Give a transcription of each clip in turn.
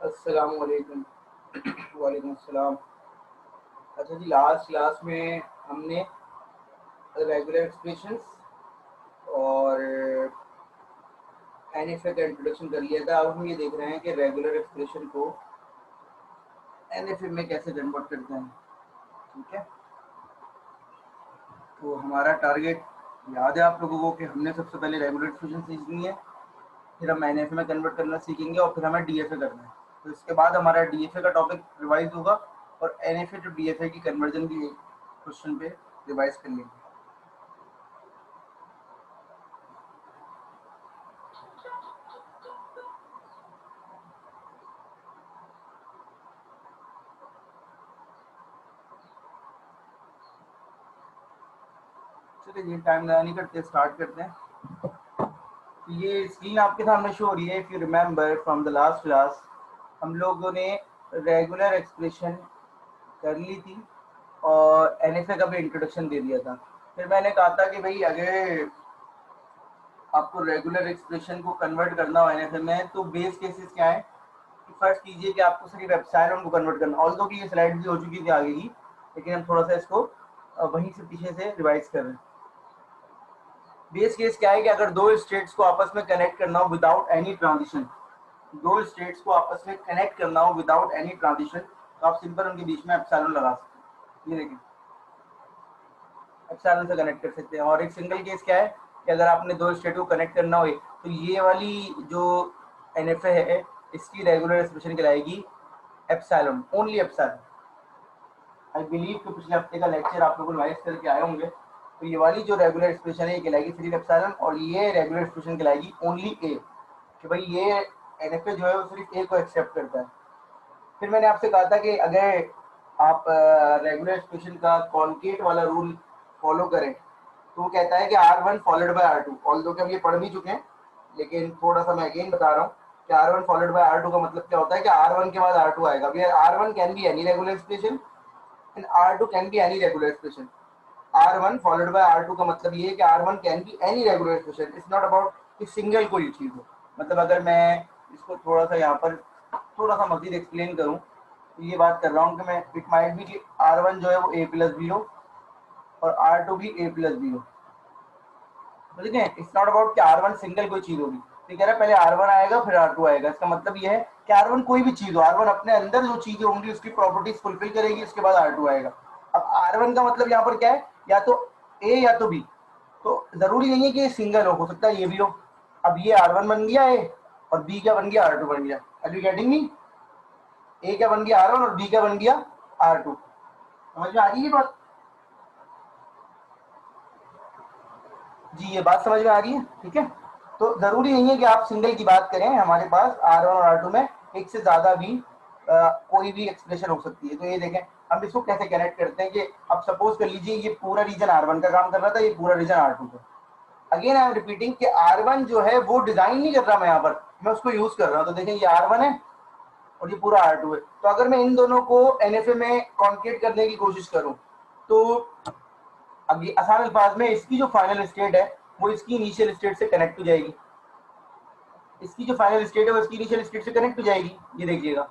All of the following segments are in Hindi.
अस्सलाम वालेकुम। वालेकुम अस्सलाम। अच्छा जी, लास्ट क्लास में हमने रेगुलर एक्सप्रेशंस और एनएफए का इंट्रोडक्शन कर लिया था। अब हम ये देख रहे हैं कि रेगुलर एक्सप्रेशन को एनएफए में कैसे कन्वर्ट करते हैं। ठीक है, तो हमारा टारगेट याद है आप लोगों को कि हमने सबसे पहले रेगुलर एक्सप्रेशन सीखनी है, फिर हम एनएफए में कन्वर्ट करना सीखेंगे और फिर हमें डीएफए करना है। तो इसके बाद हमारा डीएफए का टॉपिक रिवाइज होगा और एनएफए टू डीएफए की कन्वर्जन भी क्वेश्चन पे रिवाइज कर लेंगे। चलिए टाइम ज़ाया नहीं करते, स्टार्ट करते हैं। तो ये स्क्रीन आपके सामने शो हो रही है। If you remember from the last class हम लोगों ने रेगुलर एक्सप्रेशन कर ली थी और एनएफए का भी इंट्रोडक्शन दे दिया था। फिर मैंने कहा था कि भाई अगर आपको रेगुलर एक्सप्रेशन को कन्वर्ट करना हो एनएफए में तो बेस केसेस क्या है कि फर्स्ट कीजिए कि आपको सिर्फ एप्सिलॉन को कन्वर्ट करना। ऑल्दो कि ये स्लाइड भी हो चुकी थी आगे की, लेकिन हम थोड़ा सा इसको वहीं से पीछे से रिवाइज कर रहे हैं। बेस केस क्या है कि अगर दो स्टेट्स को आपस में कनेक्ट करना हो विदाउट एनी ट्रांजिशन, दो स्टेट्स को आपस में कनेक्ट करना हो विदाउट एनी ट्रांजिशन, तो आप सिंपल उनके बीच में एप्सिलॉन लगा सकते हैं। ये देखिए, एप्सिलॉन से कनेक्ट कर सकते हैं। और एक सिंगल केस क्या है कि अगर आपने दो स्टेट को कनेक्ट करना हो तो ये वाली जो एनएफए है इसकी रेगुलर एक्सप्रेशन कहलाएगी epsilon, only epsilon. I believe कि पिछले हफ्ते का लेक्चर आप लोग रिवाइज करके आए होंगे। तो ये वाली जो रेगुलर एक्सप्रेशन है ये कहलाएगी सिर्फ एप्सिलॉन और ये रेगुलर एक्सप्रेशन कहलाएगी ओनली ए, कि भाई ये एनएफए जो है वो सिर्फ ए को एक्सेप्ट करता है। फिर मैंने आपसे कहा था कि अगर आप रेगुलर एक्सप्रेशन का कॉन्केट वाला रूल फॉलो करें तो वो कहता है कि R1 followed by R2। Although कि हम ये पढ़ भी चुके हैं, लेकिन थोड़ा सा मैं अगेन बता रहा हूँ कि R1 फॉलोड बाय R2 का मतलब क्या होता है कि R1 के बाद R2 आएगा। R1 can be any regular expression and R2 can be any regular expression. R1 followed by R2 का मतलब ये है कि R1 can be any regular expression. It's not about कि सिंगल कोई चीज हो। मतलब अगर मैं इसको थोड़ा सा यहाँ पर थोड़ा सा मजीद एक्सप्लेन करूँ तो ये बात कर रहा हूँ कि मैं इट माइट बी कि R1 जो है वो A प्लस बी हो और R2 भी A प्लस बी हो। ठीक है, इट्स नॉट अबाउट कि R1 सिंगल कोई चीज होगी। तो कह रहा है पहले R1 आएगा फिर R2 आएगा। इसका मतलब ये है कि R1 कोई भी चीज हो, R1 अपने अंदर जो चीजें होंगी उसकी प्रॉपर्टीज फुलफिल करेगी, उसके बाद R2 आएगा। अब R1 का मतलब यहाँ पर क्या है, या तो A या तो B। तो जरूरी नहीं है कि ये सिंगल हो सकता है ये भी हो। अब ये R1 बन गया A और B क्या बन गया, R2 बन गया। Are you getting me? A क्या बन गया R1 और B क्या बन गया R2। समझ में आ रही है बात? जी ये बात समझ में आ रही है? ठीक है, तो जरूरी नहीं है कि आप सिंगल की बात करें। हमारे पास R1 और R2 में एक से ज्यादा भी कोई भी एक्सप्रेशन हो सकती है। तो ये देखें हम इसको कैसे कनेक्ट करते हैं कि अब सपोज कर लीजिए ये पूरा रीजन R1 का काम कर रहा था, ये पूरा रीजन R2 का। अगेन आई एम रिपीटिंग कि R1 जो है वो डिजाइन नहीं कर रहा मैं यहाँ पर, मैं उसको यूज कर रहा हूँ। तो देखें ये R1 है और ये पूरा R2 है। तो अगर मैं इन दोनों को एनएफए में कॉन्केट करने की कोशिश करूँ तो अब ये आसान अल्फाज में इसकी जो फाइनल स्टेट है वो इसकी इनिशियल स्टेट से कनेक्ट हो जाएगी। इसकी जो फाइनल स्टेट है वो इसकी इनिशियल स्टेट से कनेक्ट हो जाएगी, ये देखिएगा।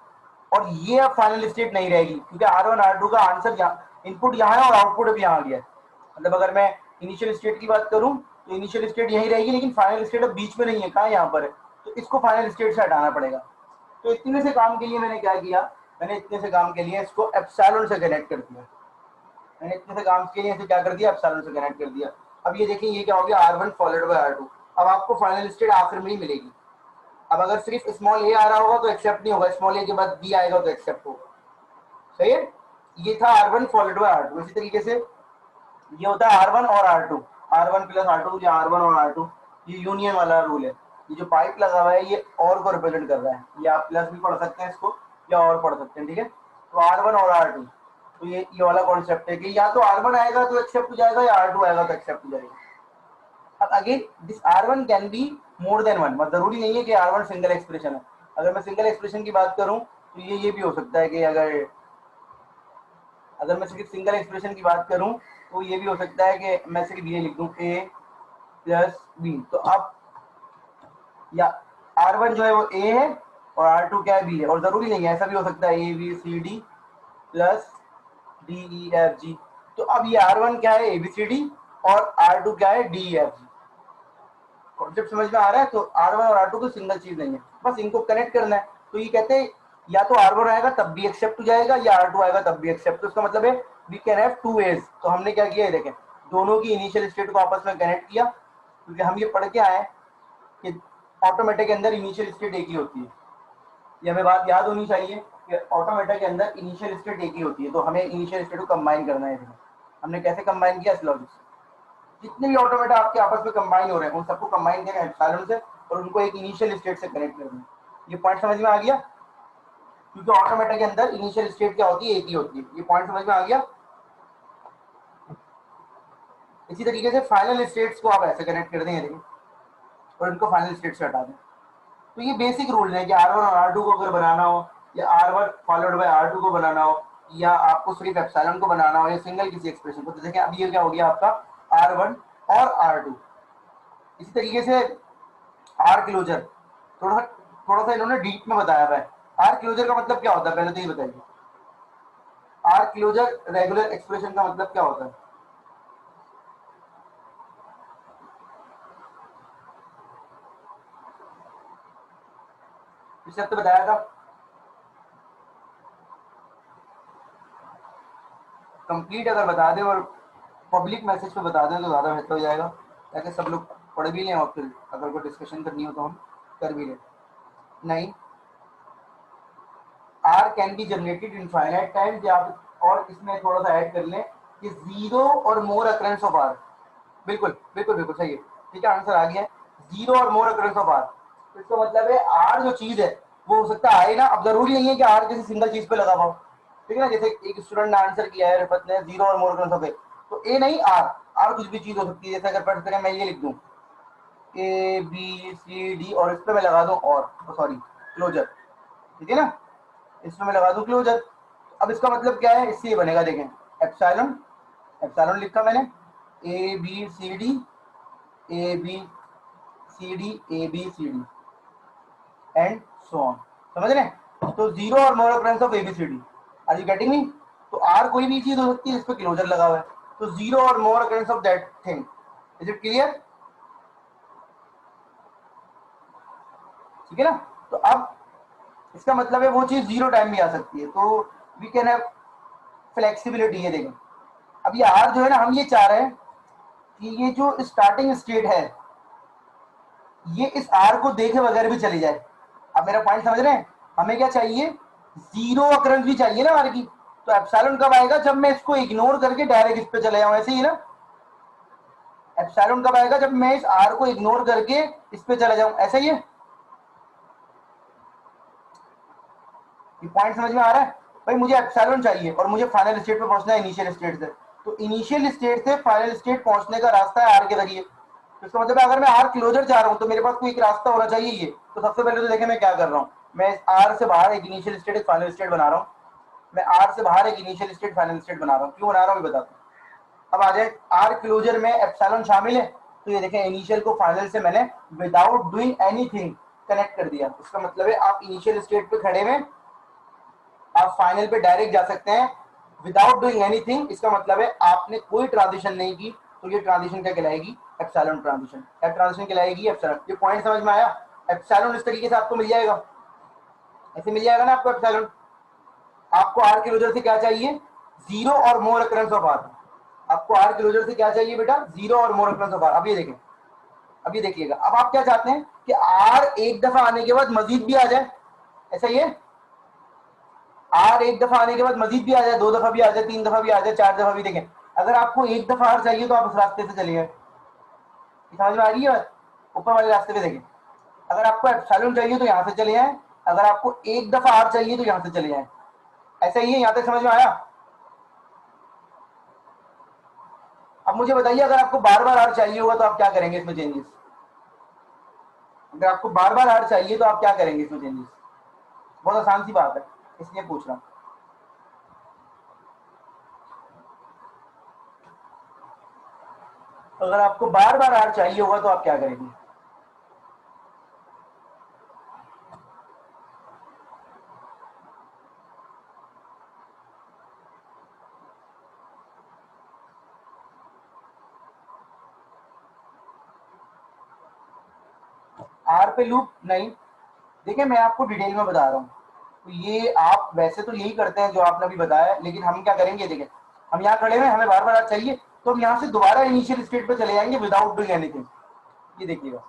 और ये अब फाइनल स्टेट नहीं रहेगी क्योंकि R1 R2 का आंसर यहाँ इनपुट यहाँ है और आउटपुट अब यहाँ आ गया है। मतलब अगर मैं इनिशियल स्टेट की बात करूँ तो इनिशियल स्टेट यही रहेगी, लेकिन फाइनल स्टेट अब बीच में नहीं है, कहाँ यहाँ पर है। तो इसको फाइनल स्टेट से हटाना पड़ेगा। तो इतने से काम के लिए मैंने क्या किया, मैंने इतने से काम के लिए इसको एप्सिलॉन से कनेक्ट कर दिया। मैंने इतने से काम के लिए इसे क्या कर दिया, एप्सिलॉन से कनेक्ट कर दिया। अब ये देखिए ये क्या हो गया, R1 फॉलोड बाय R2। अब आपको फाइनल स्टेट आखिर में ही मिलेगी। अब अगर सिर्फ स्मॉल ए आ रहा होगा तो एक्सेप्ट नहीं होगा, स्मॉल ए के बाद बी आएगा तो एक्सेप्ट होगा। सही है, ये था R1 फॉलोड बाय R2। इसी तरीके से ये होता है R1 और R2, R1 प्लस R2 या R1 और R2। ये यूनियन वाला रूल है। ये जो पाइप लगा हुआ है ये और को रिप्रेजेंट कर रहा है। ये आप प्लस भी पढ़ सकते हैं इसको या और पढ़ सकते हैं। ठीक है, तो R1 और R2, तो ये वाला कॉन्सेप्ट है कि या तो R1 आएगा तो एक्सेप्ट हो जाएगा या R2 आएगा तो एक्सेप्ट हो जाएगा। अब again this R1 can be more than one. मतलब जरूरी नहीं है कि R1 सिंगल एक्सप्रेशन है। अगर मैं सिंगल एक्सप्रेशन की बात करूं तो ये भी हो सकता है कि अगर मैं सिर्फ सिंगल एक्सप्रेशन की बात करूं तो ये भी हो सकता है कि मैं सिर्फ ये लिख दूं A प्लस बी। तो अब या R1 जो है वो A है और R2 क्या है, B है। और जरूरी नहीं है, ऐसा भी हो सकता है ABCD प्लस DEFG। तो अब ये R1 क्या है, ABCD, और R2 क्या है, DEFG। कॉन्सेप्ट समझ में आ रहा है? तो R1 और R2 को सिंगल चीज नहीं है, बस इनको कनेक्ट करना है। तो ये कहते हैं या तो R1 आएगा तब भी एक्सेप्ट हो जाएगा, या R2 आएगा तब भी एक्सेप्ट। तो इसका मतलब है we can have two ways. तो हमने क्या किया है, देखें, दोनों की इनिशियल स्टेट को आपस में कनेक्ट किया, क्योंकि हम ये पढ़ के आए कि ऑटोमेटिक के अंदर इनिशियल स्टेट एक ही होती है। ये हमें बात याद होनी चाहिए कि ऑटोमेटिक के अंदर इनिशियल स्टेट एक ही होती है। तो हमें इनिशियल स्टेट को कंबाइन करना है। हमने कैसे कंबाइन किया, इस लॉजिक से। जितने भी ऑटोमेटा आपके आपस में कंबाइन हो रहे हैं उन सबको कंबाइन करना है एप्सिलॉन से, और उनको एक इनिशियल स्टेट से कनेक्ट करना है। ये पॉइंट समझ में आ गया? क्योंकि ऑटोमेटा के अंदर इनिशियल स्टेट क्या होती है, एक ही होती है। ये पॉइंट समझ में आ गया? इसी तरीके से फाइनल स्टेट्स को आप ऐसे कनेक्ट कर देंगे, और इनको फाइनल स्टेट से हटा दें। तो ये बेसिक रूल है कि R1 और R2 को अगर बनाना हो, या R1 फॉलोड बाय R2 को बनाना हो, या आपको सिर्फ एप्सिलॉन को बनाना हो, या सिंगल किसी एक्सप्रेशन को। तो देखिए अब ये क्या हो गया आपका R1 और R2। इसी तरीके से आर क्लोजर, थोड़ा सा इन्होंने डीप में बताया हुआ है। आर क्लोजर का मतलब क्या होता है, पहले तो ये बताइए। आर क्लोजर रेगुलर एक्सप्रेशन का मतलब क्या होता है? इस हफ्ते बताया था। कंप्लीट अगर बता दें और पब्लिक मैसेज पे बता दें तो ज़्यादा बेहतर हो जाएगा, ताकि सब लोग पढ़ भी लें, और फिर अगर कोई डिस्कशन करनी हो तो हम कर भी लें। नहीं, R can be generated in finite time. आप और इसमें थोड़ा सा ऐड कर लें कि जीरो और मोर अकरेंस ऑफ आर। बिल्कुल बिल्कुल बिल्कुल सही है, ठीक है, आंसर आ गया है। जीरो और मोर अकरेंस ऑफ आर। तो इसका मतलब है आर जो चीज है वो हो सकता है आए ना। अब जरूरी नहीं है कि आर किसी सिंगल चीज पे लगा पाओ, ठीक है ना। जैसे एक स्टूडेंट ने आंसर किया है, रिफत ने, जीरो और मोर अकरेंस ऑफ ए, तो ए नहीं आर, आर कुछ भी चीज हो सकती है। जैसे अगर फर्ज करें मैं ये लिख दूं ABCD, और इस पे मैं लगा दूं और सॉरी क्लोजर, ठीक है ना, इसमें मैं लगा दूं क्लोजर। अब इसका मतलब क्या है, इससे ये बनेगा, देखें, एप्सिलॉन, एप्सिलॉन लिखा मैंने, ABCD ABCD ABCD and so on. समझ रहे हैं? तो जीरो और more occurrence of ABCD, are you getting me? तो आर कोई भी चीज हो सकती है जिस पे क्लोजर लगा हुआ है, तो जीरो और more occurrence of that thing. Is it clear? ठीक है ना। तो अब इसका मतलब है वो चीज जीरो टाइम भी आ सकती है, तो वी कैन हैव फ्लेक्सिबिलिटी है। देखें, अब ये आर जो है ना, हम ये चाह रहे हैं कि ये जो स्टार्टिंग स्टेट है ये इस आर को देखे बगैर भी चली जाए। अब मेरा पॉइंट समझ रहे हैं? हमें क्या चाहिए, जीरो अकरेंस भी चाहिए ना आर की। तो एप्सिलॉन कब आएगा, जब मैं इसको इग्नोर करके डायरेक्ट इस पे चले जाऊं, ऐसे ही ना। एप्सिलॉन कब आएगा, जब मैं इस आर को इग्नोर करके इस पे चला जाऊं, ऐसा ही है। ये पॉइंट समझ में आ रहा है? भाई मुझे एप्सिलॉन चाहिए और मुझे फाइनल स्टेट पे पहुंचना है इनिशियल स्टेट से। तो इनिशियल स्टेट से फाइनल स्टेट पहुंचने का रास्ता है आर के जरिए। तो इसका मतलब है अगर मैं आर क्लोजर जा रहा हूं तो मेरे पास कोई एक रास्ता होना चाहिए। ये तो सबसे पहले तो देखें मैं क्या कर रहा हूं, मैं आर से बाहर एक इनिशियल स्टेट एक फाइनल स्टेट बना रहा हूं। मैं आर से बाहर एक इनिशियल स्टेट फाइनल स्टेट बना रहा हूं। क्यों बना रहा हूं ये बताता हूं। अब आ जाए, आर क्लोजर में एप्सिलॉन शामिल है, तो ये देखें इनिशियल को फाइनल से मैंने विदाउट डूइंग एनीथिंग कनेक्ट कर दिया। इसका मतलब है आप इनिशियल स्टेट पे खड़े में आप फाइनल पे डायरेक्ट जा सकते हैं विदाउट डूइंग एनीथिंग। इसका मतलब है आपने कोई ट्रांजिशन नहीं की, तो ये ट्रांजिशन क्या कहलाएगी, एप्सिलॉन ट्रांजिशन। क्या ट्रांजिशन कहलाएगी, एप्सिलॉन। ये पॉइंट समझ में आया? एप्सिलॉन इस तरीके से आपको मिल जाएगा, ऐसे मिल जाएगा ना आपको एप्सिलॉन। आपको आर क्लोजर से क्या चाहिए, जीरो और मोर अकरेंस ऑफ आर। आपको आर क्लोजर से क्या चाहिए बेटा, जीरो और मोर अकरेंस ऑफ आर। अब ये देखें, अब ये देखिएगा, अब आप क्या चाहते हैं कि आर एक दफा आने के बाद मजीद भी आ जाए, ऐसा ही है। आर एक दफा आने के बाद मजीद भी आ जाए, दो दफा भी आ जाए, तीन दफा भी आ जाए, चार दफा भी। देखें, अगर आपको एक दफा आर चाहिए तो आप उस रास्ते से चलिए। समझ में आ रही है बात? ऊपर वाले रास्ते पे देखें, अगर आपको एप्सिलॉन चाहिए तो यहाँ से चले जाए, अगर आपको एक दफा आर चाहिए तो यहाँ से चले जाए। ऐसा ही है, यहाँ तक समझ में आया? अब मुझे बताइए, अगर आपको बार बार आर चाहिए होगा तो आप क्या करेंगे इसमें चेंजेस? अगर आपको बार बार आर चाहिए तो आप क्या करेंगे इसमें चेंजेस? बहुत आसान सी बात है, इसलिए पूछ रहा हूँ। अगर आपको बार बार आर चाहिए होगा तो आप क्या करेंगे? आर पे लूप नहीं। देखिए मैं आपको डिटेल में बता रहा हूँ, तो ये आप वैसे तो यही करते हैं जो आपने अभी बताया, लेकिन हम क्या करेंगे, देखिए हम यहाँ खड़े हुए, हमें बार बार चाहिए, तो हम यहाँ से दोबारा इनिशियल स्टेट पे चले जाएंगे विदाउट डूइंग एनीथिंग। ये देखिएगा,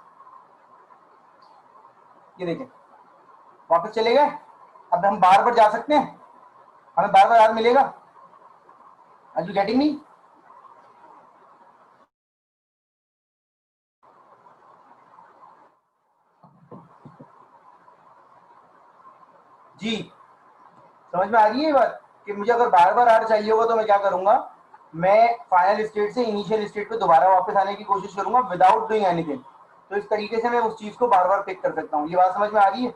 ये देखिए वापस चले गए। अब हम बार बार जा सकते हैं, हमें बार बार याद मिलेगा। Are you getting me? जी समझ में आ रही है ये बात कि मुझे अगर बार बार आर चाहिए होगा तो मैं क्या करूंगा, मैं फाइनल स्टेट से इनिशियल स्टेट पे दोबारा वापस आने की कोशिश करूंगा विदाउट डूइंग एनीथिंग। तो इस तरीके से मैं उस चीज को बार बार पिक कर सकता हूँ। ये बात समझ में आ रही है?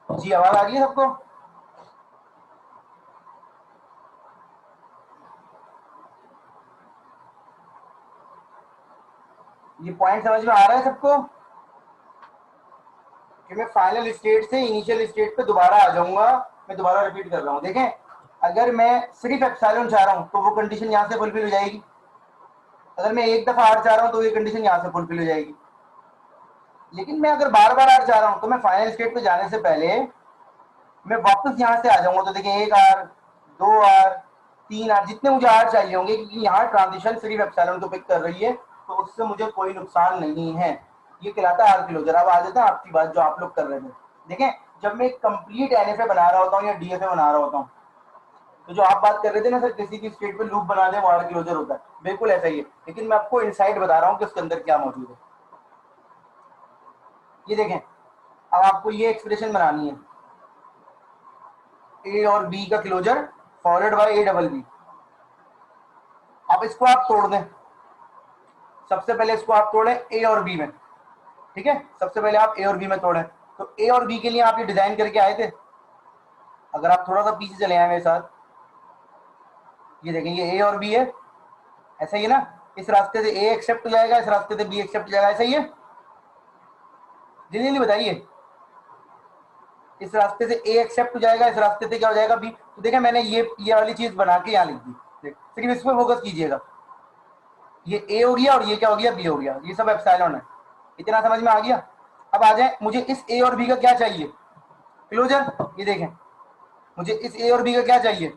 जी आवाज आ रही है सबको? ये पॉइंट समझ में आ रहा है सबको कि मैं फाइनल स्टेट से इनिशियल स्टेट पे दोबारा आ जाऊंगा? मैं दोबारा रिपीट कर रहा हूँ, देखें अगर मैं सिर्फ एप्सिलॉन चाह रहा हूँ तो वो कंडीशन यहाँ से फुलफिल हो जाएगी। अगर मैं एक दफा आर चाह रहा हूँ तो ये कंडीशन यहाँ से फुलफिल हो जाएगी। लेकिन मैं अगर बार बार आर चाह रहा हूँ तो मैं फाइनल स्टेट पे जाने से पहले मैं वापस यहाँ से आ जाऊंगा। तो देखिए 1 आर, 2 आर, 3 आर, जितने मुझे आर चाहिए होंगे, क्योंकि यहाँ ट्रांजिशन सिर्फ एप्सिलॉन को पिक कर रही है, तो उससे मुझे कोई नुकसान नहीं है। ये कहलाता है आर क्लोजर। अब आ जाता है आपकी बात जो आप लोग कर रहे थे। देखें जब मैं कंप्लीट एनएफए बना रहा होता हूँ या डीएफए बना रहा होता हूँ, तो जो आप बात कर रहे थे ना सर, किसी की स्टेट पे लूप बना दे वो आर क्लोजर होता है, बिल्कुल ऐसा ही है। लेकिन मैं आपको इनसाइड बता रहा हूँ कि उसके अंदर क्या मौजूद है। ये देखें, अब आपको ये एक्सप्रेशन बनानी है, ए और बी का closure followed by A double B. अब इसको आप तोड़ दें, सबसे पहले इसको आप तोड़ें ए और बी में, ठीक है? सबसे पहले आप ए और बी में तोड़ें। तो ए और बी के लिए आप ये डिजाइन करके आए थे। अगर आप थोड़ा सा पीछे चले आए मेरे साथ, ये देखें ये ए और बी है, ऐसा ही है ना? इस रास्ते से ए एक्सेप्ट हो जाएगा, इस रास्ते से बी एक्सेप्ट हो जाएगा, ऐसा ही है? जल्दी जल्दी बताइए। इस रास्ते से ए एक्सेप्ट हो जाएगा, इस रास्ते से क्या हो जाएगा, बी। तो देखिए मैंने ये वाली चीज बना के यहाँ लिख दी, सिर्फ इस पर फोकस कीजिएगा। ये ए हो गया और ये क्या हो गया, बी हो गया। ये सब एप्सिलॉन है। इतना समझ में आ गया? अब आ जाए, मुझे इस ए और बी का क्या चाहिए, क्लोजर। ये देखें मुझे इस ए और बी का क्या चाहिए,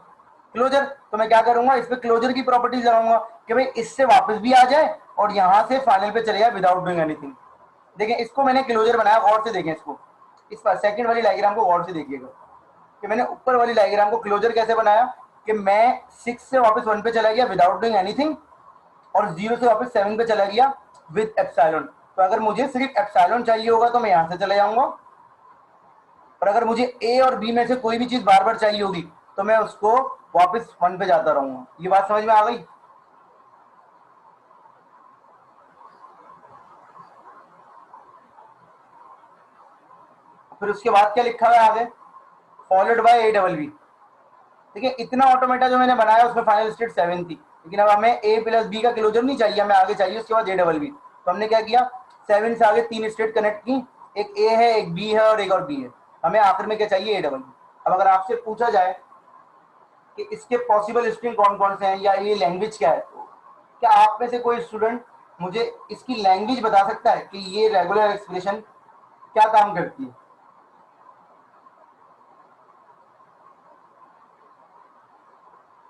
क्लोजर। तो मैं क्या करूंगा, इस पे क्लोजर की प्रॉपर्टीज लगाऊंगा कि भाई इससे वापस भी आ जाए और यहां से फाइनल पे चले जाए विदाउट डूइंग एनीथिंग। देखें इसको मैंने क्लोजर बनाया, गौर से देखें इसको, इस पर सेकंड वाली डायग्राम को गौर से देखिएगा कि मैंने ऊपर वाली डायग्राम को क्लोजर कैसे बनाया कि मैं 6 से वापस 1 पे चला गया विदाउट डूइंग एनीथिंग, और 0 से वापस 7 पे चला गया विद एप्सिलॉन। तो अगर मुझे सिर्फ एप्सिलॉन चाहिए होगा तो मैं यहां से चले जाऊंगा, और अगर मुझे ए और बी में से कोई भी चीज बार बार चाहिए होगी तो मैं उसको वापस 1 पे जाता रहूंगा। ये बात समझ में आ गई? फिर उसके बाद क्या लिखा हुआ है आगे, followed by A double B. देखिए इतना ऑटोमेटा जो मैंने बनाया उसमें फाइनल स्टेट 7 थी, लेकिन अब हमें ए प्लस बी का क्लोजर नहीं चाहिए, हमें आगे चाहिए उसके बाद ए डबल बी। तो हमने क्या किया, 7 से आगे 3 स्टेट कनेक्ट की, एक ए है, एक बी है और एक और बी है। हमें आखिर में क्या चाहिए, ए डबल बी। अब अगर आपसे पूछा जाए कि इसके पॉसिबल स्ट्रिंग कौन कौन से हैं या ये लैंग्वेज क्या है, तो क्या आप में से कोई स्टूडेंट मुझे इसकी लैंग्वेज बता सकता है कि ये रेगुलर एक्सप्रेशन क्या काम करती है?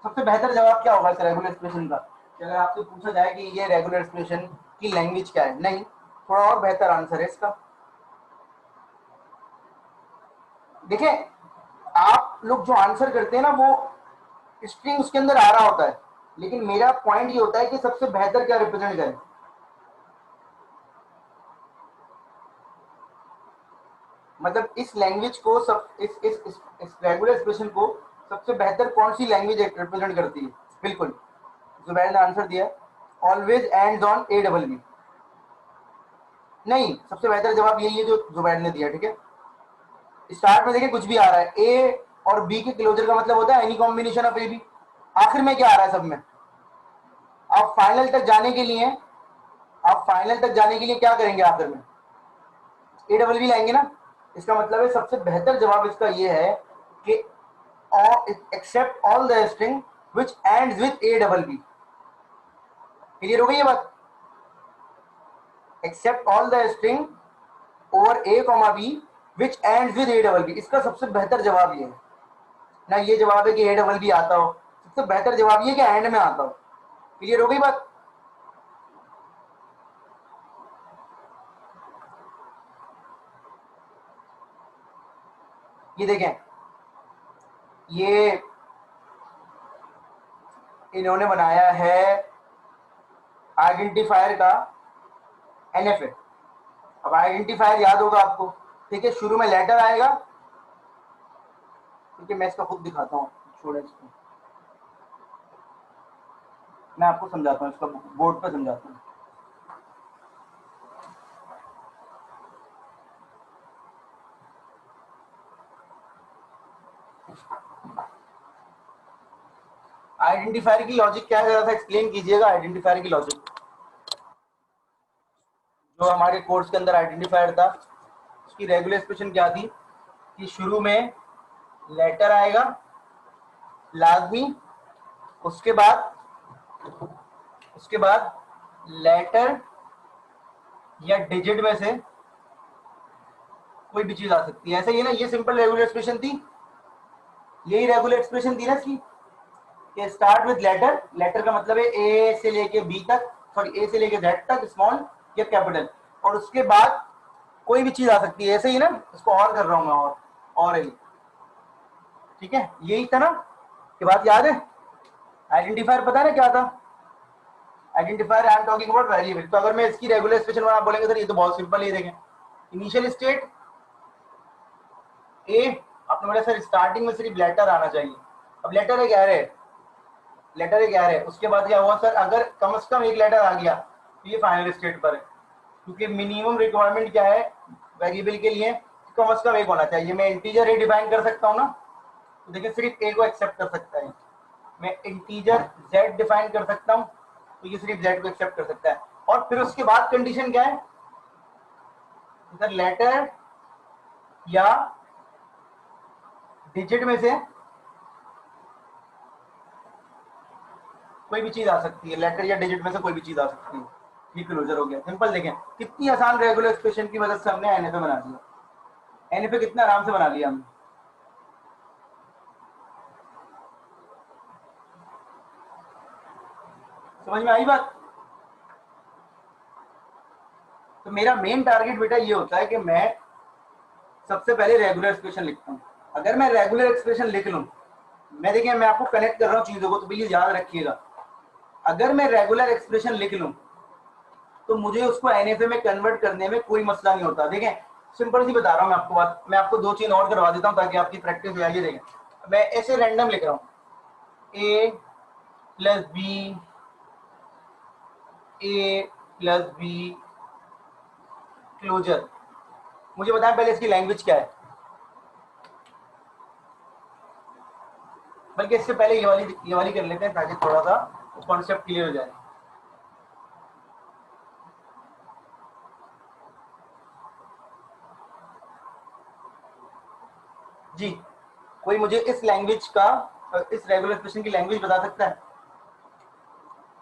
सबसे बेहतर जवाब क्या होगा इस रेगुलर एक्सप्रेशन का, कि अगर आपसे पूछा जाए कि ये रेगुलर एक्सप्रेशन की लैंग्वेज क्या है? नहीं, थोड़ा और बेहतर आंसर है इसका। देखिए आप लोग जो आंसर करते हैं ना वो स्ट्रिंग उसके अंदर आ रहा होता है, लेकिन मेरा पॉइंट ये होता है कि सबसे बेहतर क्या रिप्रेजेंट करें। मतलब इस लैंग्वेज को सब इस रेगुलर एक्सप्रेशन को सबसे बेहतर कौन सी लैंग्वेज रिप्रेजेंट करती है? बिल्कुल जुबैर ने आंसर दिया, always ends on A double B. नहीं, सबसे बेहतर जवाब यही है जो जुबैर ने दिया, ठीक है? स्टार्ट में देखिए कुछ भी आ रहा है, ए और बी के क्लोजर का मतलब होता है any combination of A B. आखिर में क्या आ रहा है सब में? आप फाइनल तक जाने के लिए, आप फाइनल तक जाने के लिए क्या करेंगे, आखिर में ए डबल बी लाएंगे ना। इसका मतलब है सबसे बेहतर जवाब इसका ये है कि accept all the string which ends with A double B. Clear हो गई ये बात? Accept all the string over A comma B which ends with A double B. इसका सबसे बेहतर जवाब ये है ना, ये जवाब है कि ए डबल बी आता हो, सबसे बेहतर जवाब ये कि एंड में आता हो। क्लियर हो गई बात? ये देखें, ये इन्होंने बनाया है आइडेंटिफायर का एनएफए। अब आइडेंटिफायर याद होगा आपको, ठीक है, शुरू में लेटर आएगा, ठीक है, मैं इसका खुद दिखाता हूँ, छोड़े इसको, मैं आपको समझाता हूँ, इसका बोर्ड पर समझाता हूँ। आइडेंटिफायर की लॉजिक क्या है, जरा सा एक्सप्लेन कीजिएगा आइडेंटिफायर की लॉजिक। जो हमारे कोर्स के अंदर आइडेंटिफायर था उसकी रेगुलर एक्सप्रेशन क्या थी कि शुरू में लेटर आएगा लाजमी, उसके बाद लेटर या डिजिट में से कोई भी चीज आ सकती है। ऐसा ही है ना, ये सिंपल रेगुलर एक्सप्रेशन थी, यही रेगुलर एक्सप्रेशन थी ना इसकी, कि स्टार्ट विद लेटर, लेटर का मतलब है ए से लेके बी तक, सॉरी ए से लेके जेड तक, स्मॉल या कैपिटल, और उसके बाद कोई भी चीज आ सकती है। ऐसे ही ना, इसको और कर रहा हूं मैं, और है, ठीक है, यही था ना, कि बात याद है? आइडेंटिफायर पता है ना क्या था? Identifier I am talking about variable. तो अगर मैं इसकी रेगुलर एक्सप्रेशन में आप बोलेंगे सर ये तो बहुत सिंपल है, देखें, इनिशियल स्टेट ए, आपने बोला सर स्टार्टिंग में सिर्फ लेटर आना चाहिए। अब लेटर एक एरे है, लेटर एक एरे है, उसके बाद क्या हुआ सर, अगर कम से कम एक लेटर आ गया तो ये फाइनल स्टेट पर है, क्योंकि मिनिमम रिक्वायरमेंट क्या है वेरिएबल के लिए, कम से कम एक होना चाहिए। मैं इंटीजर ए डिफाइन कर सकता हूँ ना, तो देखिए सिर्फ ए को एक्सेप्ट कर सकता है। मैं इंटीजर जेड डिफाइन कर सकता हूँ, तो ये सिर्फ जेड को एक्सेप्ट कर सकता है। और फिर उसके बाद कंडीशन क्या है सर, लेटर या डिजिट में से कोई भी चीज आ सकती है, लेटर या डिजिट में से कोई भी चीज आ सकती है। ये क्लोजर हो गया, सिंपल। देखें कितनी आसान रेगुलर एक्सप्रेशन की मदद से हमने एनएफए बना दिया, एनएफए कितना आराम से बना लिया हमने। समझ में आई बात? तो मेरा मेन टारगेट बेटा ये होता है कि मैं सबसे पहले रेगुलर एक्सप्रेशन लिखता हूँ। अगर मैं रेगुलर एक्सप्रेशन लिख लूँ, मैं देखिए मैं आपको कनेक्ट कर रहा हूँ चीजों को, तो प्लीज याद रखिएगा, अगर मैं रेगुलर एक्सप्रेशन लिख लूँ तो मुझे उसको एनएफए में कन्वर्ट करने में कोई मसला नहीं होता। देखें सिंपल सी बता रहा हूँ मैं आपको बात, मैं आपको दो चीज और करवा देता हूँ ताकि आपकी प्रैक्टिस हो जाएगी। देखें मैं ऐसे रैंडम लिख रहा हूँ, A plus B, A plus B closure. मुझे बताएं पहले इसकी लैंग्वेज क्या है, बल्कि इससे पहले ये वाली कर लेते हैं ताकि थोड़ा सा कॉन्सेप्ट क्लियर हो जाए। जी, कोई मुझे इस लैंग्वेज का, इस रेगुलर एक्सप्रेशन की लैंग्वेज बता सकता है?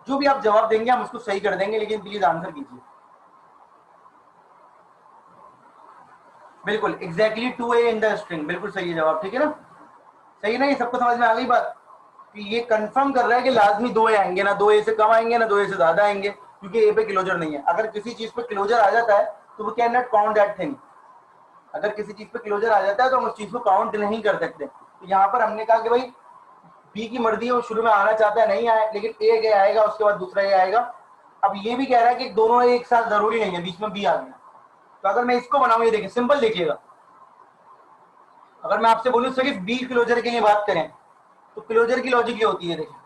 जो भी आप जवाब देंगे हम उसको सही कर देंगे, लेकिन प्लीज आंसर कीजिए। बिल्कुल exactly 2a in the string, बिल्कुल सही है जवाब, ठीक है ना, सही है ना? ये सबको समझ में आ गई बात कि ये कंफर्म कर रहा है कि लाजमी 2a आएंगे, ना 2a से कम आएंगे ना 2a से ज्यादा आएंगे, क्योंकि ए पे क्लोजर नहीं है। अगर किसी चीज पे क्लोजर आ जाता है तो वो can not count that thing. अगर किसी चीज पे क्लोजर आ जाता है तो हम उस चीज को काउंट नहीं कर सकते। तो यहाँ पर हमने कहा कि भाई बी की मर्जी है, वो शुरू में आना चाहता है, नहीं आए, लेकिन ए आएगा, उसके बाद दूसरा ए आएगा। अब ये भी कह रहा है कि दोनों एक साथ जरूरी नहीं है, बीच में बी आ गया। तो अगर मैं इसको बनाऊं, ये देखिए सिंपल देखिएगा, अगर मैं आपसे बोलूं सिर्फ बी क्लोजर के लिए बात करें तो क्लोजर की लॉजिक ये होती है, देखिए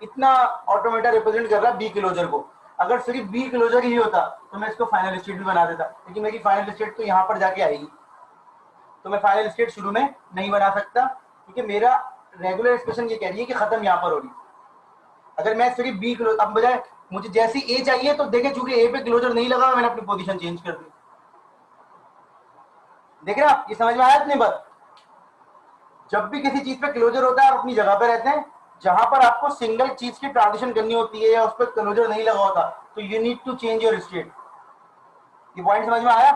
इतना ऑटोमेटा रिप्रेजेंट कर रहा है बी क्लोजर को। अगर सिर्फ बी क्लोजर ही होता तो मैं इसको फाइनल स्टेट भी बना देता, लेकिन मेरी फाइनल स्टेट तो यहाँ पर जाके आएगी, तो मैं फाइनल स्टेट शुरू में नहीं बना सकता, क्योंकि मेरा रेगुलर एक्सप्रेशन ये कह रही है कि खत्म यहाँ पर हो रही। अगर मैं सिर्फ बी क्लोजर, अब बजाय मुझे जैसी ए चाहिए, तो देखें चूंकि ए पे क्लोजर नहीं लगा, मैंने अपनी पोजीशन चेंज कर दी। देख रहे आप, ये समझ में आया इतनी बात? जब भी किसी चीज पे क्लोजर होता है आप अपनी जगह पे रहते हैं, जहां पर आपको सिंगल चीज की ट्रांजिशन करनी होती है या उस पर क्लोजर नहीं लगा होता, तो you need to change your state. ये पॉइंट समझ में आया?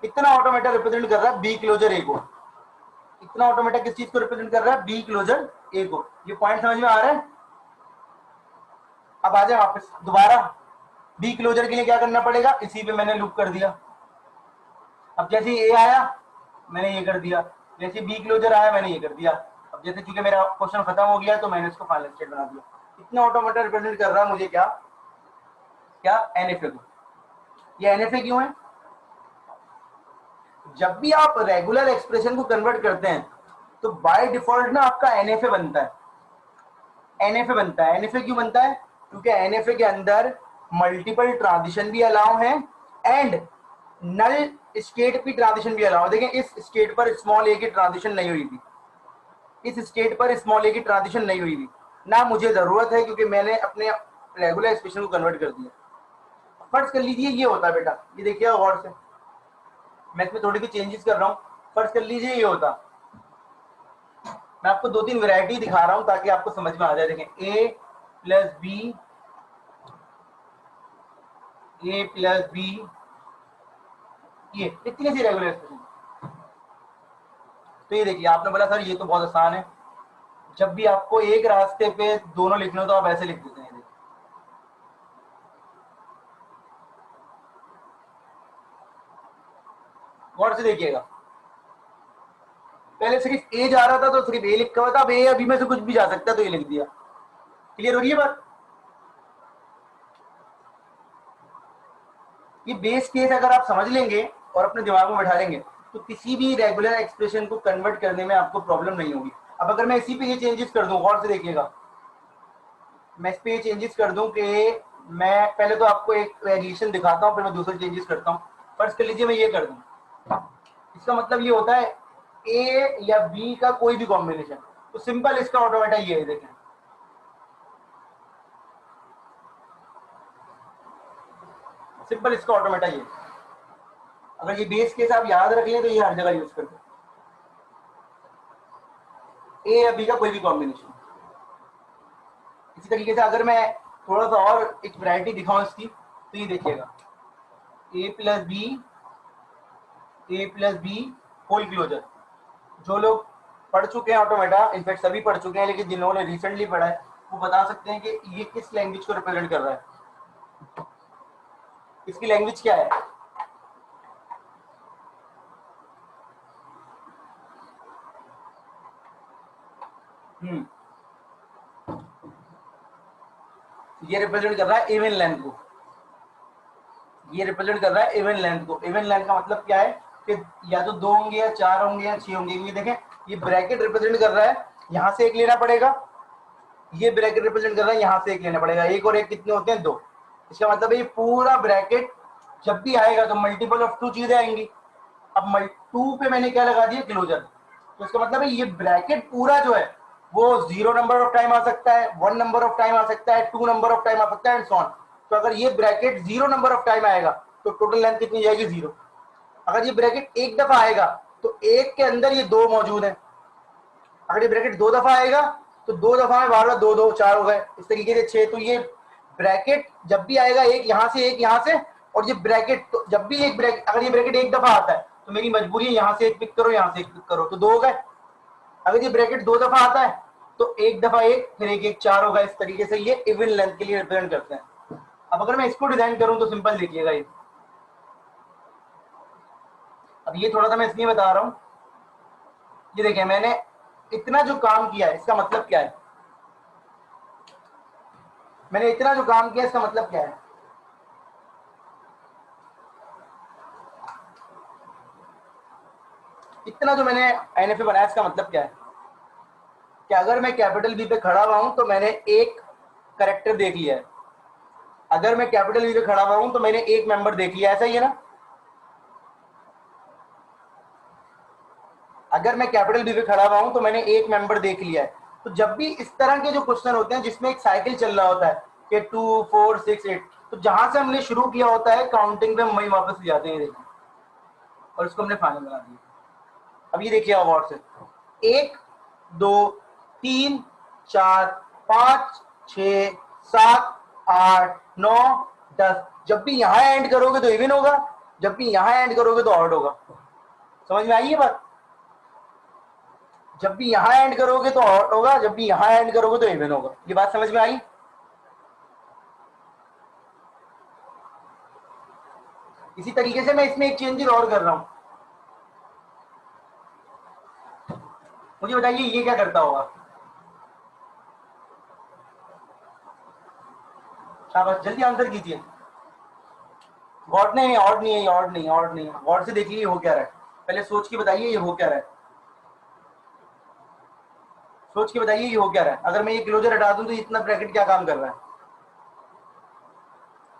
इतना ऑटोमेटा रिप्रेजेंट कर रहा है बी क्लोजर ए को, इतना ऑटोमेटिक किस चीज को रिप्रेजेंट कर रहा है? बी क्लोजर ए को। ये पॉइंट समझ में आ रहा है? अब आ जाए वापस दोबारा, बी क्लोजर के लिए क्या करना पड़ेगा? इसी पे मैंने लूप कर दिया। अब जैसे ए आया मैंने ये कर दिया, जैसे बी क्लोजर आया मैंने ये कर दिया। अब जैसे चूंकि मेरा क्वेश्चन खत्म हो गया तो मैंने इसको फाइनल स्टेट बना दिया। इतना ऑटोमेटिक रिप्रेजेंट कर रहा है मुझे क्या क्या एनएफए को। ये एनएफए क्यों है? जब भी आप रेगुलर एक्सप्रेशन को कन्वर्ट करते हैं तो बाय डिफॉल्ट ना आपका एनएफए बनता है। एनएफए बनता है। एनएफए क्यों बनता है? क्योंकि एनएफए के अंदर मल्टीपल ट्रांजिशन भी अलाउ है एंड नल स्टेट की ट्रांजिशन भी अलाउ। देखें इस स्टेट पर स्मॉल ए की ट्रांजिशन नहीं हुई थी, इस स्टेट पर स्मॉल ए की ट्रांजिशन नहीं हुई थी ना, मुझे जरूरत है क्योंकि मैंने अपने रेगुलर एक्सप्रेशन को कन्वर्ट कर दिया। फर्ज कर लीजिए ये होता है बेटा, ये देखिए गौर से, मैं इसमें थोड़ी भी चेंजेस कर रहा हूँ। फर्ज कर लीजिए ये होता, मैं आपको दो तीन वैरायटी दिखा रहा हूं ताकि आपको समझ में आ जाए। देखें ए plus B, A plus B, ये इतनी सी रेगुलर एक्सप्रेशन। तो ये देखिए आपने बोला सर ये तो बहुत आसान है, जब भी आपको एक रास्ते पे दोनों लिखने हो तो आप ऐसे लिख देते हैं। गौर से देखिएगा, पहले सिर्फ ए जा रहा था तो सिर्फ ए लिखा हुआ था, अब ए अभी में से कुछ भी जा सकता है तो ये लिख दिया। क्लियर हो रही है बात? ये बेस केस अगर आप समझ लेंगे और अपने दिमाग में बैठा लेंगे तो किसी भी रेगुलर एक्सप्रेशन को कन्वर्ट करने में आपको प्रॉब्लम नहीं होगी। अब अगर मैं इसी पे ये चेंजेस कर दूं, गौर से देखिएगा, मैं इस पे ये चेंजेस कर दूं कि मैं पहले तो आपको एक वेरिएशन दिखाता हूं फिर मैं दूसरे चेंजेस करता हूं। फर्स्ट कर लीजिए मैं ये कर दूं, इसका मतलब ये होता है ए या बी का कोई भी कॉम्बिनेशन, तो सिंपल इसका ऑटोमेटा ये है। देखें सिंपल इसका ऑटोमेटा ये, अगर ये बेस केस आप याद रख लें तो ये हर जगह यूज करते हैं, ए या बी का कोई भी कॉम्बिनेशन। इसी तरीके से अगर मैं थोड़ा सा और एक वैरायटी दिखाऊं इसकी तो ये देखिएगा, ए plus B, A plus B whole closure. जो लोग पढ़ चुके हैं ऑटोमेटा, इनफैक्ट सभी पढ़ चुके हैं, लेकिन जिन्होंने रिसेंटली पढ़ा है वो बता सकते हैं कि ये किस लैंग्वेज को रिप्रेजेंट कर रहा है, इसकी लैंग्वेज क्या है। ये रिप्रेजेंट कर रहा है इवन लेंथ को, ये रिप्रेजेंट कर रहा है इवन लेंथ को। इवन लेंथ का मतलब क्या है कि या तो दो होंगे या चार होंगे या छह होंगे। ये देखें ये ब्रैकेट रिप्रेजेंट कर रहा है, यहां से एक लेना पड़ेगा, ये ब्रैकेट रिप्रेजेंट कर रहा है, यहां से एक लेना पड़ेगा। एक और एक कितने होते हैं? दो। इसका मतलब ये पूरा ब्रैकेट जब भी आएगा तो मल्टीपल ऑफ टू चीजें आएंगी। अब टू पे मैंने क्या लगा दिया? क्लोजर। तो इसका मतलब है ये ब्रैकेट पूरा जो है वो 0 नंबर ऑफ टाइम आ सकता है, 1 नंबर ऑफ टाइम आ सकता है, 2 नंबर ऑफ टाइम आ सकता है एंड सो ऑन। तो अगर ये ब्रैकेट 0 नंबर ऑफ टाइम आएगा तो टोटल लेंथ कितनी जाएगी? 0। अगर ये ब्रैकेट एक दफा आएगा तो एक के अंदर ये दो मौजूद है। अगर ये ब्रैकेट दो दफा आएगा तो दो दफा में बार बार दो दो चार हो गए, इस तरीके से 6। तो ये ब्रैकेट जब भी आएगा एक यहां से एक यहां से, और ये ब्रैकेट तो जब भी एक ब्रैकेट, अगर ये ब्रैकेट एक दफा आता है तो मेरी मजबूरी है यहां से एक पिक करो यहां से एक पिक करो, तो दो हो गए। अगर ये ब्रैकेट दो दफा आता है तो एक दफा एक फिर एक एक चार होगा। इस तरीके से ये इवन लेंथ के लिए रिप्रेजेंट करते हैं। अब अगर मैं इसको डिजाइन करूं तो सिंपल देखिएगा, ये अब ये थोड़ा सा मैं इसलिए बता रहा हूं, ये देखिए मैंने इतना जो काम किया है इसका मतलब क्या है, मैंने इतना जो काम किया इसका मतलब क्या है। इतना जो मैंने एनएफए बनाया इसका मतलब क्या है कि अगर मैं कैपिटल बी पे खड़ा हुआ हूं तो मैंने एक करेक्टर देख लिया है, अगर मैं कैपिटल बी पे खड़ा हुआ हूं तो मैंने एक मेंबर देख लिया, ऐसा ही है ना। अगर मैं कैपिटल बी पे खड़ा हुआ हूं तो मैंने एक मेंबर देख लिया है। तो जब भी इस तरह के जो क्वेश्चन होते हैं जिसमें एक साइकिल चल रहा होता है कि 2 4 6 8, तो जहां से हमने शुरू किया होता है काउंटिंग पे हम वही वापस जाते हैं, देखिए, और इसको हमने फाइनल बना दिया। अब ये देखिए और से एक दो, तीन, चार, पांच, छ, सात, आठ, नौ, 10। जब भी यहां एंड करोगे तो इवन होगा, जब भी यहां एंड करोगे तो ऑड होगा। समझ में आई ये बात? जब भी यहां एंड करोगे तो ऑड होगा, जब भी यहां एंड करोगे तो इवन होगा। ये बात समझ में आई? इसी तरीके से मैं इसमें एक चेंजेस और कर रहा हूं। मुझे बताइए ये क्या करता होगा? शाबाश, जल्दी आंसर कीजिए। गॉड नहीं, ऑड नहीं है, ऑड नहीं, ऑड नहीं है। गॉड से देखिए हो क्या रहा है, पहले सोच के बताइए ये हो क्या रहा है। सोच के बताइए ये हो क्या रहा है। अगर मैं ये क्लोजर हटा दूं तो इतना ब्रैकेट क्या काम कर रहा है?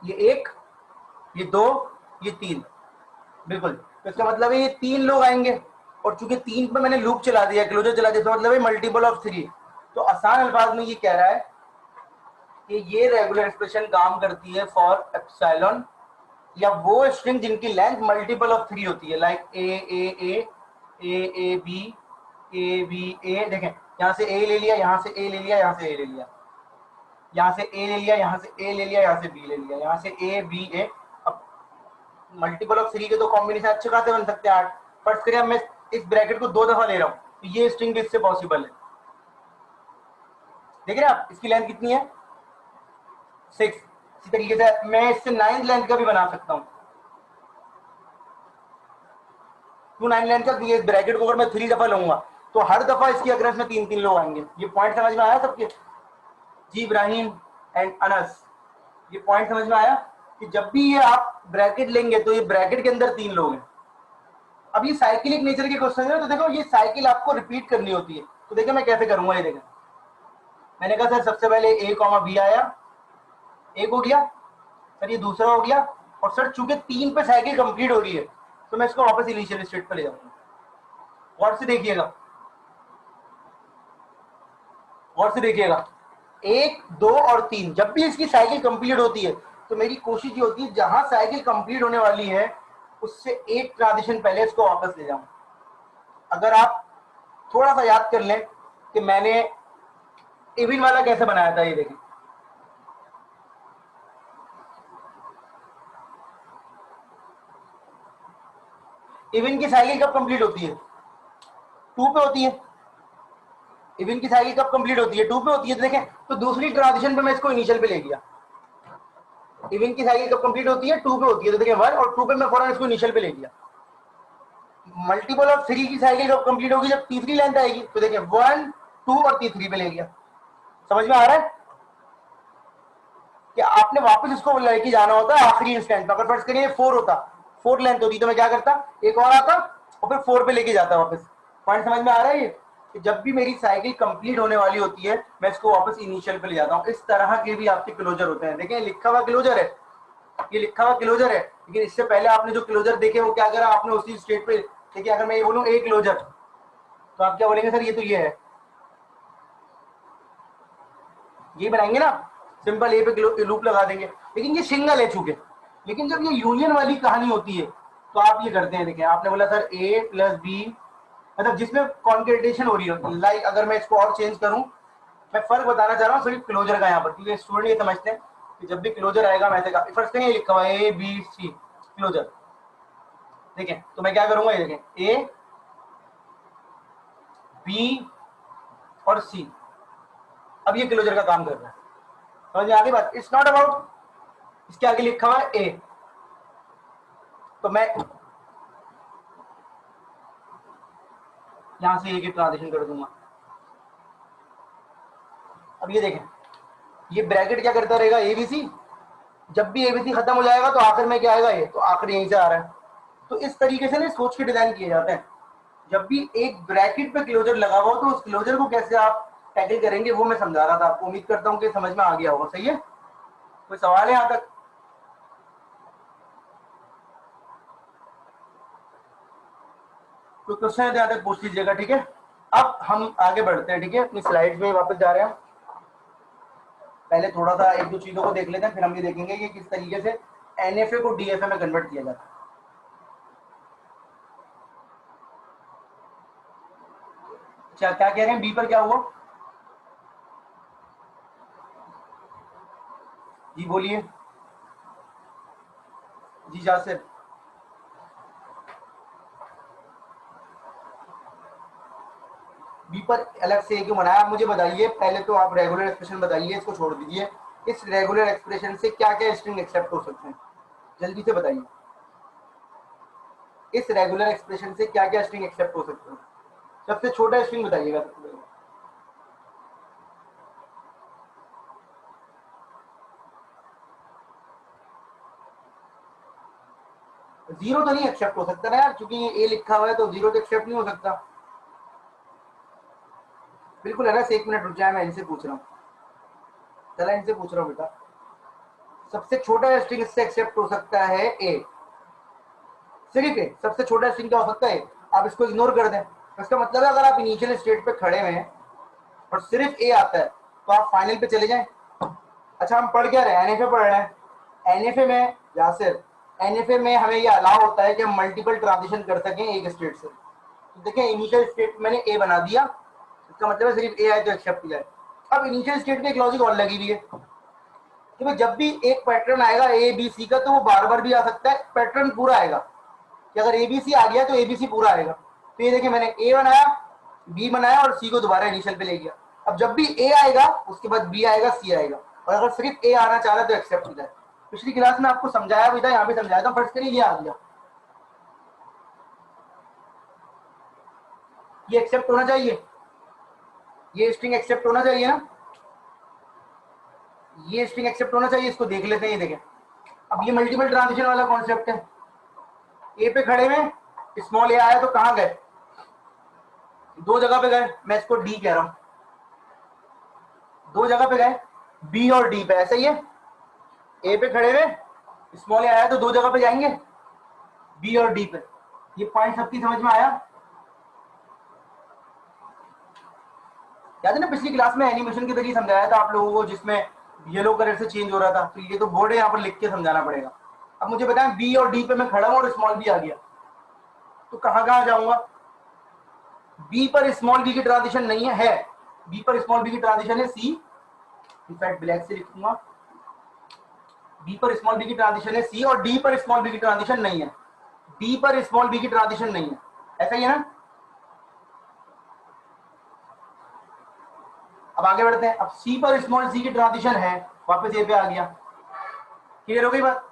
ये एक, ये दो, ये तीन, बिल्कुल। तो इसका मतलब है ये तीन लोग आएंगे, और चूंकि तीन पे मैंने लूप चला दिया, क्लोजर चला दिया, तो मतलब है मल्टीपल ऑफ थ्री। तो आसान अल्फाज में ये कह रहा है कि ये रेगुलर एक्सप्रेशन काम करती है फॉर एप्सिलॉन या वो स्ट्रिंग जिनकी लेंथ मल्टीपल ऑफ थ्री होती है, लाइक ए बी ए। देखें यहां से ए ले लिया, यहां से ए ले लिया, यहां से ए ले लिया, यहां से ए ले लिया, यहां से ए ले लिया, यहां से बी ले लिया, यहां से ए बी ए। अब मल्टीपल ऑफ थ्री के तो कॉम्बिनेशन अच्छे खासे बन सकते हैं, 8। फर्स्ट करिए मैं इस ब्रैकेट को 2 दफा ले रहा हूं, तो ये स्ट्रिंग भी इससे पॉसिबल है। देख रहे हैं आप इसकी लेंथ कितनी है? 6। इसी तरीके से मैं इससे 9th लेंथ का भी बना सकता हूं, 2 9 लेंथ का। इस ब्रैकेट को अगर मैं 3 दफा लूंगा तो हर दफा इसकी अक्रस में 3 लोग आएंगे। ये पॉइंट समझ में आया सबके? जी इब्राहिम एंड अनस, ये पॉइंट समझ में आया कि जब भी ये आप ब्रैकेट लेंगे तो ये ब्रैकेट के अंदर 3 लोग हैं। अब ये साइकिलिक नेचर के क्वेश्चन है, तो देखो ये साइकिल आपको रिपीट करनी होती है। तो देखो मैं कैसे करूंगा, ये देखो मैंने कहा सर सबसे पहले ए कॉमा बी आया, एक हो गया सर, ये दूसरा हो गया, और सर चूंकि 3 पे साइकिल कंप्लीट हो रही है तो मैं इसको वापस इनिशियल स्टेट पे ले जाऊंगा। और से देखिएगा, और से देखिएगा, 1 2 और 3 जब भी इसकी साइकिल कंप्लीट होती है तो मेरी कोशिश ये होती है जहां साइकिल कंप्लीट होने वाली है उससे एक ट्रांजिशन पहले इसको वापस ले जाऊं। अगर आप थोड़ा सा याद कर लें कि मैंने इवन वाला कैसे बनाया था, ये देखें। इवन की साइकिल कब कंप्लीट होती है? 2 पे होती है। इवन की साइकिल कब कंप्लीट होती है? 2 पे होती है। तो देखें, तो दूसरी ट्रांजिशन पे मैं इसको इनिशियल पे ले गया। इवन की साइकिल कब कंप्लीट होती है? 2 पे होती है। तो देखिए 1 और 2 पे मैं फौरन इसको इनिशियल पे ले गया। मल्टीपल ऑफ 3 की साइकिल कब कंप्लीट होगी? जब तीसरी लेंथ आएगी। तो देखिए 1 2 और तीसरी पे ले गया। समझ में आ रहा है कि आपने वापस इसको लेके जाना होता है आखिरी इंस्टेंट पर। अगर फर्स्ट करिए 4 होता, 4 लेंथ होती, तो मैं क्या करता, एक और आता और फिर 4 पे लेके जाता वापस। पॉइंट समझ में आ रहा है? ये कि जब भी मेरी साइकिल कंप्लीट होने वाली होती है मैं इसको वापस इनिशियल पे ले जाता हूँ। इस तरह के भी आपके क्लोजर होते हैं। देखिए लिखा हुआ क्लोजर है, ये लिखा हुआ क्लोजर है, लेकिन इससे पहले आपने जो क्लोजर देखे वो क्या करा आपने उसी स्टेट पे। देखिए अगर मैं ये बोलूँ ए क्लोजर, तो आप क्या बोलेंगे सर ये तो ये है, ये बनाएंगे ना, सिंपल ए पे लूप लगा देंगे। लेकिन ये सिंगल है चूंकि, लेकिन जब ये यूनियन वाली कहानी होती है तो आप ये करते हैं। देखिए आपने बोला सर ए प्लस बी, मतलब जिसमें कॉन्केटेशन हो रही है। लाइक अगर मैं इसको और चेंज करूं, मैं फर्क बताना चाह रहा हूँ सिर्फ क्लोजर का यहाँ पर, क्योंकि स्टूडेंट ये समझते हैं कि जब भी क्लोजर आएगा मैं फर्स्ट कहीं लिखा हुआ है ए बी सी क्लोजर। देखें तो मैं क्या करूंगा, ये देखें ए बी और सी, अब ये क्लोजर का काम कर रहा है। समझ में आ गई बात? इट्स नॉट अबाउट, इसके आगे लिखा हुआ है ए, तो मैं यहां से ए की ट्रांजिशन कर दूंगा। अब ये देखें, ये ब्रैकेट क्या करता रहेगा, एबीसी। जब भी एबीसी खत्म हो जाएगा तो आखिर में क्या आएगा, ये तो आखिर यहीं से आ रहा है। तो इस तरीके से ना सोच के डिजाइन किए जाते हैं। जब भी एक ब्रैकेट पे क्लोजर लगा हुआ तो उस क्लोजर को कैसे आप टैकल करेंगे वो मैं समझा रहा था आपको। उम्मीद करता हूं कि समझ में आ गया होगा। सही है? कोई सवाल है यहां तक? कोई क्वेश्चन है तो यहां तक पूछ लीजिएगा, ठीक है। अब हम आगे बढ़ते हैं, ठीक है, अपनी स्लाइड्स में वापस जा रहे हैं। पहले थोड़ा सा एक दो चीजों को देख लेते हैं, फिर हम ये देखेंगे कि किस तरीके से एनएफए को डीएफए में कन्वर्ट किया जाता है। क्या क्या कह रहे हैं, बी पर क्या हुआ? जी बोलिए जी जासिर। बी पर अलग से क्यों बनाया, आप मुझे बताइए पहले तो। आप रेगुलर एक्सप्रेशन बताइए, इसको छोड़ दीजिए। इस रेगुलर एक्सप्रेशन से क्या क्या स्ट्रिंग एक्सेप्ट हो सकते हैं, जल्दी से बताइए। इस रेगुलर एक्सप्रेशन से क्या क्या स्ट्रिंग एक्सेप्ट हो सकते हैं? सबसे छोटा स्ट्रिंग बताइएगा सबसे पहले। जीरो तो नहीं एक्सेप्ट हो सकता ना यार, क्योंकि ये ए लिखा हुआ है तो जीरो तो एक्सेप्ट नहीं हो सकता। बिल्कुल है ना, एक मिनट रुक जाए, मैं इनसे पूछ रहा हूँ। चला इनसे पूछ रहा हूँ बेटा। सबसे छोटा स्ट्रिंग इससे एक्सेप्ट हो सकता है ए, सिर्फ ए। सबसे छोटा स्ट्रिंग क्या हो सकता है? आप इसको इग्नोर कर दें, इसका मतलब है अगर आप इनिशियल स्टेट पे खड़े हुए हैं और सिर्फ ए आता है तो आप फाइनल पे चले जाएं। अच्छा हम पढ़ क्या रहे हैं, एनएफए पढ़ रहे हैं। एनएफए में यासिर, एनएफए में हमें ये अलाउ होता है कि हम मल्टीपल ट्रांजिशन कर सकें एक स्टेट से। तो देखें इनिशियल स्टेट मैंने ए बना दिया, इसका मतलब है सिर्फ ए आए तो एक्सेप्ट किया है। अब इनिशियल स्टेट में एक लॉजिक और लगी हुई है कि भाई जब भी एक पैटर्न आएगा ए बी सी का तो वो बार बार भी आ सकता है, पैटर्न पूरा आएगा कि अगर एबीसी आ गया तो एबीसी पूरा आएगा। तो ये देखिए मैंने ए बनाया, बी बनाया और सी को दोबारा इनिशियल पे ले गया। अब जब भी ए आएगा उसके बाद बी आएगा, सी आएगा, और अगर सिर्फ ए आना चाह रहा है तो एक्सेप्ट हो जाए। पिछली क्लास में आपको समझाया भी था, यहाँ पे समझाया था, फर्स्ट करिए ये आ गया। ये एक्सेप्ट होना चाहिए, ये स्ट्रिंग एक्सेप्ट होना चाहिए ना, ये स्ट्रिंग एक्सेप्ट होना चाहिए। इसको देख लेते हैं, ये देखें। अब ये मल्टीपल ट्रांजिशन वाला कॉन्सेप्ट है। ए पे खड़े में स्मॉल ए आया तो कहां गए? दो जगह पे गए, मैं इसको डी कह रहा हूं। दो जगह पे गए, बी और डी पे, ऐसा ही है। ए पे खड़े हुए स्मॉल ए आया तो दो जगह पे जाएंगे, बी और डी पे। ये पॉइंट सबकी समझ में आया? याद है ना पिछली क्लास में एनिमेशन के जरिए समझाया था आप लोगों को, जिसमें येलो कलर से चेंज हो रहा था। तो ये तो बोर्ड है, यहाँ पर लिख के समझाना पड़ेगा। अब मुझे बताएं बी और डी पे मैं खड़ा हूं और स्मॉल बी आ गया तो कहां कहां जाऊंगा? बी पर स्मॉल बी की ट्रांजिशन नहीं है, बी पर स्मॉल बी की ट्रांजिशन है सी। इनफैक्ट ब्लैक से लिखूंगा, बी पर स्मॉल बी की ट्रांजिशन है सी, और डी पर स्मॉल बी की ट्रांजिशन नहीं है। डी पर स्मॉल बी की ट्रांजिशन नहीं है, ऐसा ही है ना। अब आगे बढ़ते हैं। अब सी पर स्मॉल सी की ट्रांजिशन है, वापस ए पे आ गया। क्लियर हो गई बात?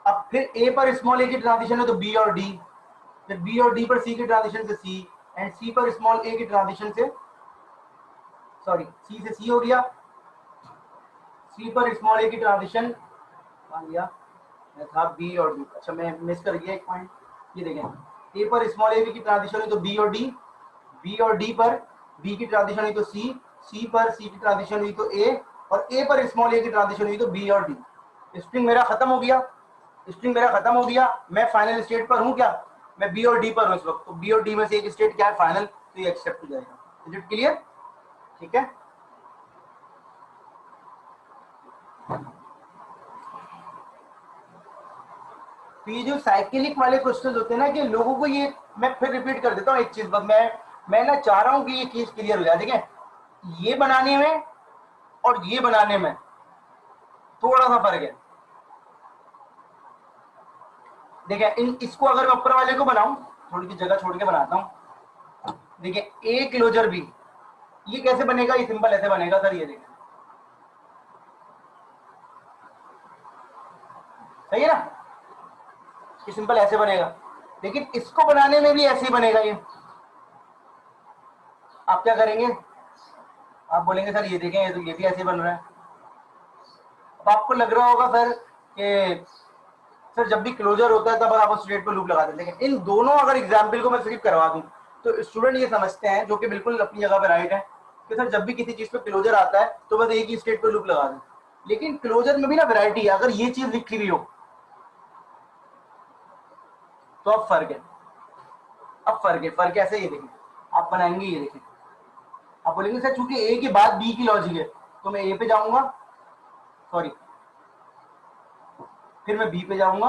अब फिर ए पर स्मॉल ए की ट्रांजिशन है तो बी और डी, फिर बी और डी पर सी की ट्रांजिशन से सी, एंड सी पर स्मॉल ए की ट्रांजिशन से, सॉरी सी से सी हो गया, सी पर स्मॉल ए की ट्रांजिशन आ गया, था बी और डी। अच्छा मैं मिस कर गया एक पॉइंट, ये देखें। ए पर स्मॉल ए की ट्रांजिशन हुई तो बी और डी, बी और डी पर बी की ट्रांजिशन हुई तो सी, सी पर सी की ट्रांजिशन हुई तो ए, और ए पर स्मॉल ए की ट्रांजिशन हुई तो बी और डी। स्ट्रिंग मेरा खत्म हो गया, स्ट्रिंग मेरा खत्म हो गया। मैं फाइनल स्टेट पर हूं क्या? मैं बी और डी पर हूं इस वक्त। तो बी और डी में से एक स्टेट क्या है? फाइनल। तो ये एक्सेप्ट हो जाएगा। Is it clear? ठीक है। तो ये जो साइकिलिक वाले क्वेश्चन होते हैं ना, कि लोगों को ये, मैं फिर रिपीट कर देता हूँ एक चीज, बस मैं ना चाह रहा हूँ कि ये चीज क्लियर हो जाए। ठीक है, ये बनाने में और ये बनाने में थोड़ा सा फर्क है। देखिए इन इसको अगर मैं ऊपर वाले को बनाऊं, थोड़ी सी जगह छोड़ के बनाता हूं। देखिए ए क्लोजर बी, ये कैसे बनेगा? ये सिंपल ऐसे बनेगा सर, ये देखिए, सही है ना, ये सिंपल ऐसे बनेगा। लेकिन इसको बनाने में भी ऐसे ही बनेगा। ये आप क्या करेंगे? आप बोलेंगे सर ये देखें, ये तो ये भी ऐसे बन रहा है। अब आपको लग रहा होगा सर कि सर जब भी क्लोजर होता है तब आप स्ट्रेट पर लूप लगा देते हैं। इन दोनों अगर एग्जाम्पल को मैं सिर्फ करवा दूं तो स्टूडेंट ये समझते हैं, जो कि बिल्कुल अपनी जगह पर राइट है, कि सर जब भी किसी चीज पे क्लोजर आता है तो बस एक ही स्टेट पर लूप लगा दें। लेकिन क्लोजर में भी ना वैरायटी है। अगर ये चीज लिखी हुई हो तो अब फर्क है, अब फर्क है। फर्क ऐसे, ये देखें, आप बनाएंगे, ये देखें, आप बोलेंगे सर चूंकि ए के बाद बी की लॉजिक है तो मैं ए पे जाऊंगा, सॉरी फिर मैं बी पे जाऊंगा,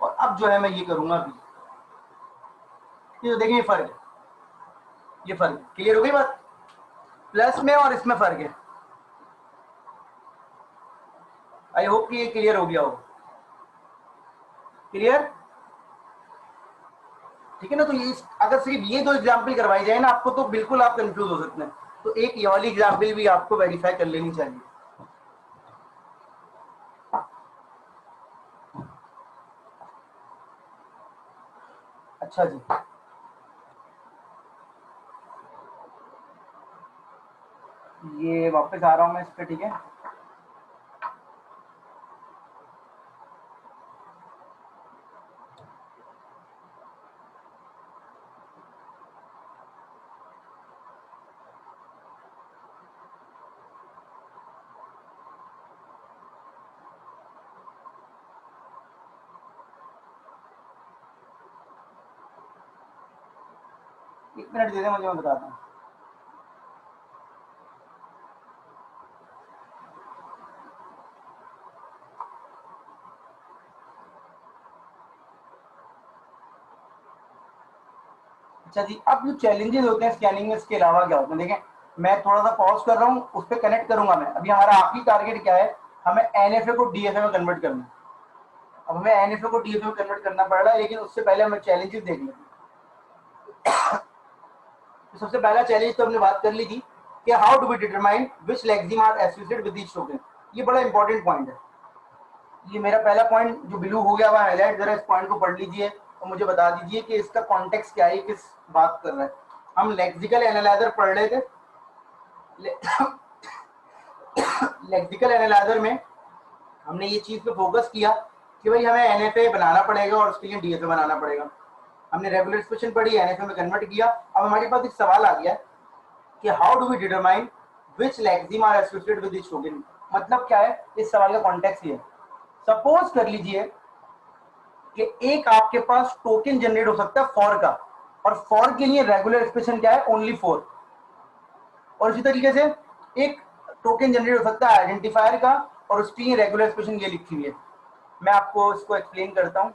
और अब जो है मैं ये करूंगा बी। ये तो देखिए फर्क है, ये फर्क, क्लियर हो गई बात? प्लस में और इसमें फर्क है। आई होप कि ये क्लियर हो गया हो। क्लियर? ठीक है ना? तो ये अगर सिर्फ ये दो एग्जाम्पल करवाई जाए ना आपको, तो बिल्कुल आप कंफ्यूज हो सकते हैं। तो एक ये वाली एग्जाम्पल भी आपको वेरीफाई कर लेनी चाहिए। अच्छा जी, ये वापस आ रहा हूं मैं इस पे, ठीक है? एक मिनट दे दे मुझे, मैं बताता हूँ। अच्छा जी, अब जो चैलेंजेस होते हैं स्कैनिंग में, इसके अलावा क्या होते हैं देखें। मैं थोड़ा सा पॉज कर रहा हूँ, उस पर कनेक्ट करूंगा मैं। अभी हमारा आखिरी टारगेट क्या है? हमें एनएफए को डीएफए में कन्वर्ट करना है। अब हमें एनएफए को डीएफए में कन्वर्ट करना पड़ रहा है, लेकिन उससे पहले हमें चैलेंजेस देख लेते हैं। तो सबसे पहला चैलेंज तो हमने बात कर ली थी कि how do we determine which lexeme are associated with each token. ये बड़ा इंपॉर्टेंट पॉइंट है। ये मेरा पहला पॉइंट जो ब्लू हो गया हुआ हाईलाइट, जरा इस पॉइंट को पढ़ लीजिए और मुझे बता दीजिए कि इसका कॉन्टेक्स्ट क्या है, किस बात कर रहा है। हम लेक्सिकल एनालाइजर पढ़ रहे थे। लेक्सिकल एनालाइजर में हमने ये चीज पे फोकस किया कि भाई हमें एनएफए बनाना पड़ेगा और उसके लिए डीएफए बनाना पड़ेगा। हमने रेगुलर एक्सप्रेशन पढ़ी, एनएफए में कन्वर्ट किया। अब हमारे पास एक सवाल आ गया कि how do we determine which lexeme are associated with each token. मतलब क्या है इस सवाल का कॉन्टेक्स्ट ये है। सपोज कर लीजिए कि एक आपके पास टोकन जनरेट हो सकता है फॉर का, और फॉर के लिए रेगुलर एक्सप्रेशन क्या है? Only for. और इसी तरीके से एक टोकन जनरेट हो सकता है आइडेंटिफायर का, और उसकी रेगुलर एक्सप्रेशन ये लिखी हुई है। मैं आपको इसको एक्सप्लेन करता हूँ।